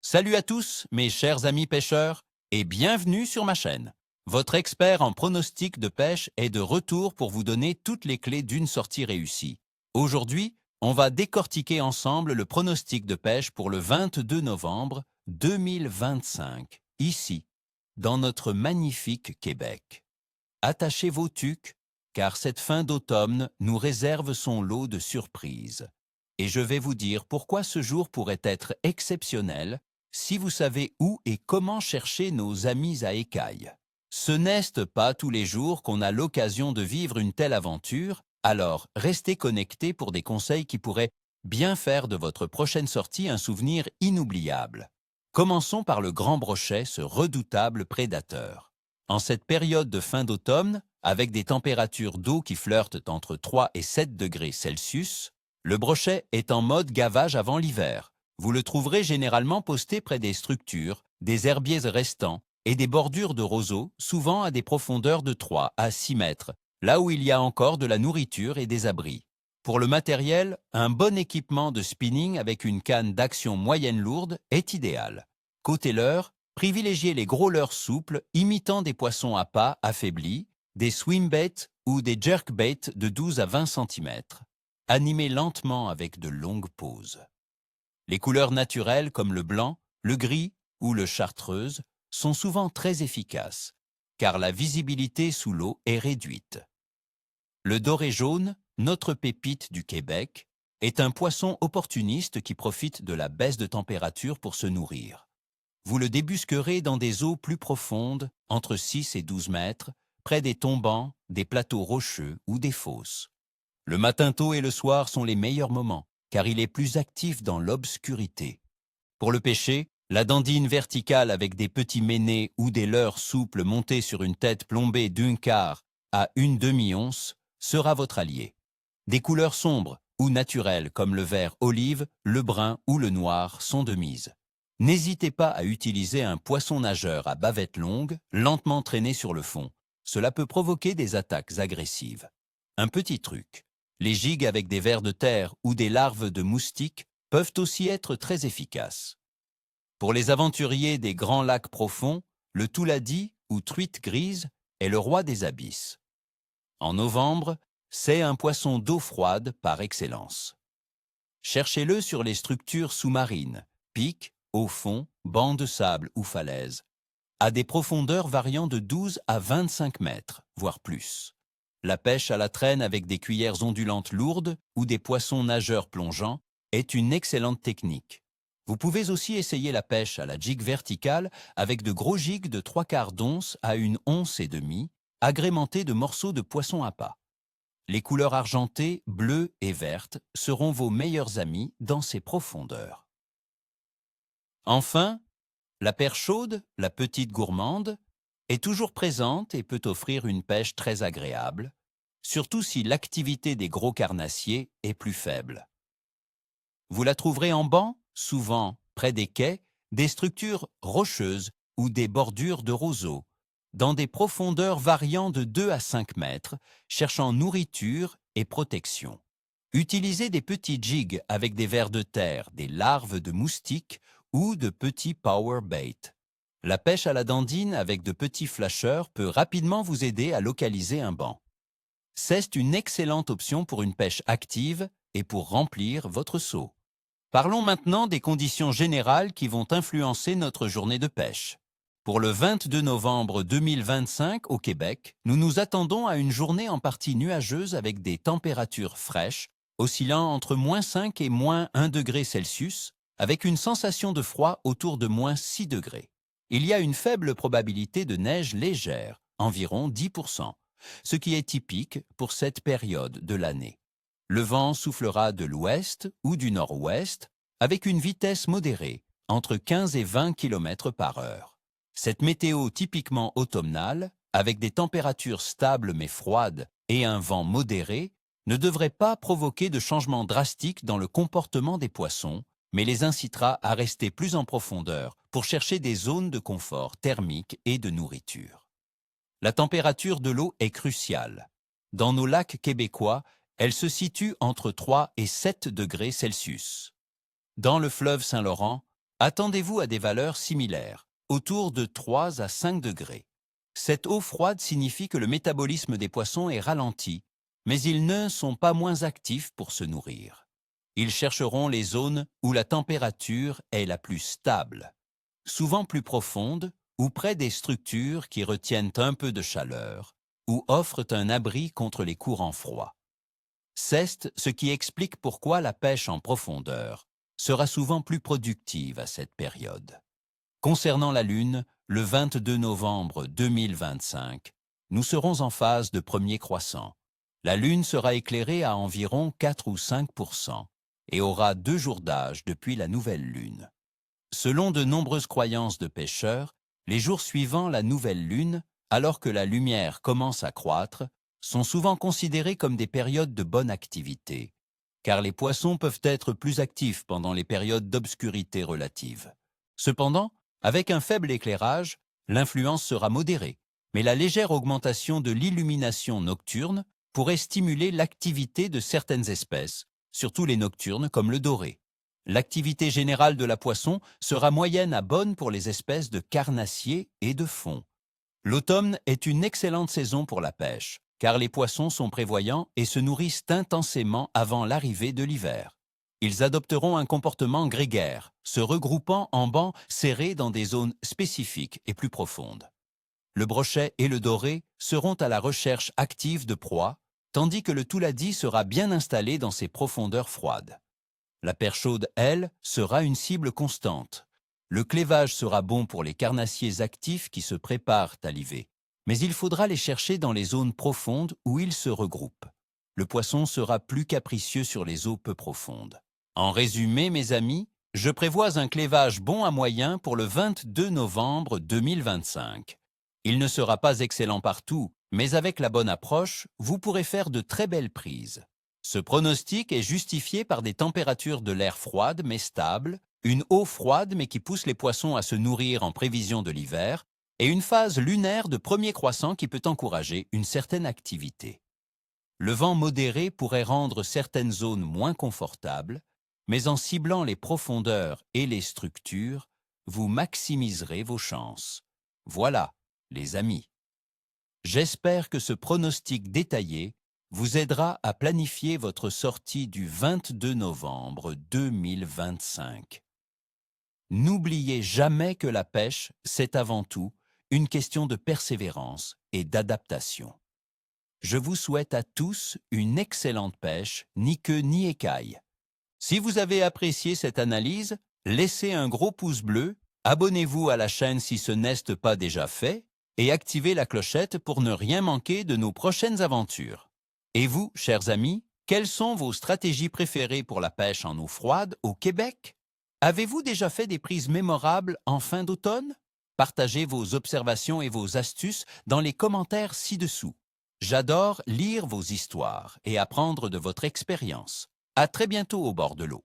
Salut à tous, mes chers amis pêcheurs, et bienvenue sur ma chaîne. Votre expert en pronostic de pêche est de retour pour vous donner toutes les clés d'une sortie réussie. Aujourd'hui, on va décortiquer ensemble le pronostic de pêche pour le 22 novembre 2025, ici, dans notre magnifique Québec. Attachez vos tucs, car cette fin d'automne nous réserve son lot de surprises. Et je vais vous dire pourquoi ce jour pourrait être exceptionnel si vous savez où et comment chercher nos amis à écailles. Ce n'est pas tous les jours qu'on a l'occasion de vivre une telle aventure, alors restez connectés pour des conseils qui pourraient bien faire de votre prochaine sortie un souvenir inoubliable. Commençons par le grand brochet, ce redoutable prédateur. En cette période de fin d'automne, avec des températures d'eau qui flirtent entre 3 et 7 degrés Celsius, le brochet est en mode gavage avant l'hiver. Vous le trouverez généralement posté près des structures, des herbiers restants et des bordures de roseaux, souvent à des profondeurs de 3 à 6 mètres, là où il y a encore de la nourriture et des abris. Pour le matériel, un bon équipement de spinning avec une canne d'action moyenne lourde est idéal. Côté leurre, privilégiez les gros leurres souples imitant des poissons à pas affaiblis, des swimbaits ou des jerkbaits de 12 à 20 cm. Animez lentement avec de longues pauses. Les couleurs naturelles comme le blanc, le gris ou le chartreuse sont souvent très efficaces, car la visibilité sous l'eau est réduite. Le doré jaune, notre pépite du Québec, est un poisson opportuniste qui profite de la baisse de température pour se nourrir. Vous le débusquerez dans des eaux plus profondes, entre 6 et 12 mètres, près des tombants, des plateaux rocheux ou des fosses. Le matin tôt et le soir sont les meilleurs moments, car il est plus actif dans l'obscurité. Pour le pêcher, la dandine verticale avec des petits ménés ou des leurres souples montés sur une tête plombée d'une quart à une demi-once sera votre allié. Des couleurs sombres ou naturelles comme le vert olive, le brun ou le noir sont de mise. N'hésitez pas à utiliser un poisson nageur à bavette longue, lentement traîné sur le fond. Cela peut provoquer des attaques agressives. Un petit truc. Les gigs avec des vers de terre ou des larves de moustiques peuvent aussi être très efficaces. Pour les aventuriers des grands lacs profonds, le touladi ou truite grise est le roi des abysses. En novembre, c'est un poisson d'eau froide par excellence. Cherchez-le sur les structures sous-marines, pics, au fond, bancs de sable ou falaises, à des profondeurs variant de 12 à 25 mètres, voire plus. La pêche à la traîne avec des cuillères ondulantes lourdes ou des poissons nageurs plongeants est une excellente technique. Vous pouvez aussi essayer la pêche à la jig verticale avec de gros jigs de 3/4 d'once à 1,5 once, agrémentés de morceaux de poisson à pas. Les couleurs argentées, bleues et vertes seront vos meilleurs amis dans ces profondeurs. Enfin, la perche chaude, la petite gourmande, est toujours présente et peut offrir une pêche très agréable, surtout si l'activité des gros carnassiers est plus faible. Vous la trouverez en banc, souvent près des quais, des structures rocheuses ou des bordures de roseaux, dans des profondeurs variant de 2 à 5 mètres, cherchant nourriture et protection. Utilisez des petits jigs avec des vers de terre, des larves de moustiques ou de petits power bait. La pêche à la dandine avec de petits flasheurs peut rapidement vous aider à localiser un banc. C'est une excellente option pour une pêche active et pour remplir votre seau. Parlons maintenant des conditions générales qui vont influencer notre journée de pêche. Pour le 22 novembre 2025 au Québec, nous nous attendons à une journée en partie nuageuse avec des températures fraîches, oscillant entre -5 et -1 degré Celsius, avec une sensation de froid autour de -6 degrés. Il y a une faible probabilité de neige légère, environ 10%, ce qui est typique pour cette période de l'année. Le vent soufflera de l'ouest ou du nord-ouest avec une vitesse modérée, entre 15 et 20 km par heure. Cette météo typiquement automnale, avec des températures stables mais froides et un vent modéré, ne devrait pas provoquer de changements drastiques dans le comportement des poissons, mais les incitera à rester plus en profondeur pour chercher des zones de confort thermique et de nourriture. La température de l'eau est cruciale. Dans nos lacs québécois, elle se situe entre 3 et 7 degrés Celsius. Dans le fleuve Saint-Laurent, Attendez-vous à des valeurs similaires, autour de 3 à 5 degrés. Cette eau froide signifie que le métabolisme des poissons est ralenti, mais ils ne sont pas moins actifs pour se nourrir. Ils chercheront les zones où la température est la plus stable, souvent plus profonde ou près des structures qui retiennent un peu de chaleur ou offrent un abri contre les courants froids. C'est ce qui explique pourquoi la pêche en profondeur sera souvent plus productive à cette période. Concernant la Lune, le 22 novembre 2025, nous serons en phase de premier croissant. La Lune sera éclairée à environ 4 ou 5% et aura 2 jours d'âge depuis la nouvelle Lune. Selon de nombreuses croyances de pêcheurs, les jours suivant la nouvelle Lune, alors que la lumière commence à croître, sont souvent considérés comme des périodes de bonne activité, car les poissons peuvent être plus actifs pendant les périodes d'obscurité relative. Cependant, avec un faible éclairage, l'influence sera modérée, mais la légère augmentation de l'illumination nocturne pourrait stimuler l'activité de certaines espèces, surtout les nocturnes comme le doré. L'activité générale de la poisson sera moyenne à bonne pour les espèces de carnassiers et de fond. L'automne est une excellente saison pour la pêche, car les poissons sont prévoyants et se nourrissent intensément avant l'arrivée de l'hiver. Ils adopteront un comportement grégaire, se regroupant en bancs serrés dans des zones spécifiques et plus profondes. Le brochet et le doré seront à la recherche active de proies, tandis que le touladi sera bien installé dans ses profondeurs froides. La perche chaude, elle, sera une cible constante. Le clévage sera bon pour les carnassiers actifs qui se préparent à liver, mais il faudra les chercher dans les zones profondes où ils se regroupent. Le poisson sera plus capricieux sur les eaux peu profondes. En résumé, mes amis, je prévois un clévage bon à moyen pour le 22 novembre 2025. Il ne sera pas excellent partout, mais avec la bonne approche, vous pourrez faire de très belles prises. Ce pronostic est justifié par des températures de l'air froides mais stables, une eau froide mais qui pousse les poissons à se nourrir en prévision de l'hiver, et une phase lunaire de premier croissant qui peut encourager une certaine activité. Le vent modéré pourrait rendre certaines zones moins confortables, mais en ciblant les profondeurs et les structures, vous maximiserez vos chances. Voilà, les amis. J'espère que ce pronostic détaillé vous aidera à planifier votre sortie du 22 novembre 2025. N'oubliez jamais que la pêche, c'est avant tout une question de persévérance et d'adaptation. Je vous souhaite à tous une excellente pêche, ni queue ni écaille. Si vous avez apprécié cette analyse, laissez un gros pouce bleu, abonnez-vous à la chaîne si ce n'est pas déjà fait, et activez la clochette pour ne rien manquer de nos prochaines aventures. Et vous, chers amis, quelles sont vos stratégies préférées pour la pêche en eau froide au Québec? Avez-vous déjà fait des prises mémorables en fin d'automne? Partagez vos observations et vos astuces dans les commentaires ci-dessous. J'adore lire vos histoires et apprendre de votre expérience. À très bientôt au bord de l'eau.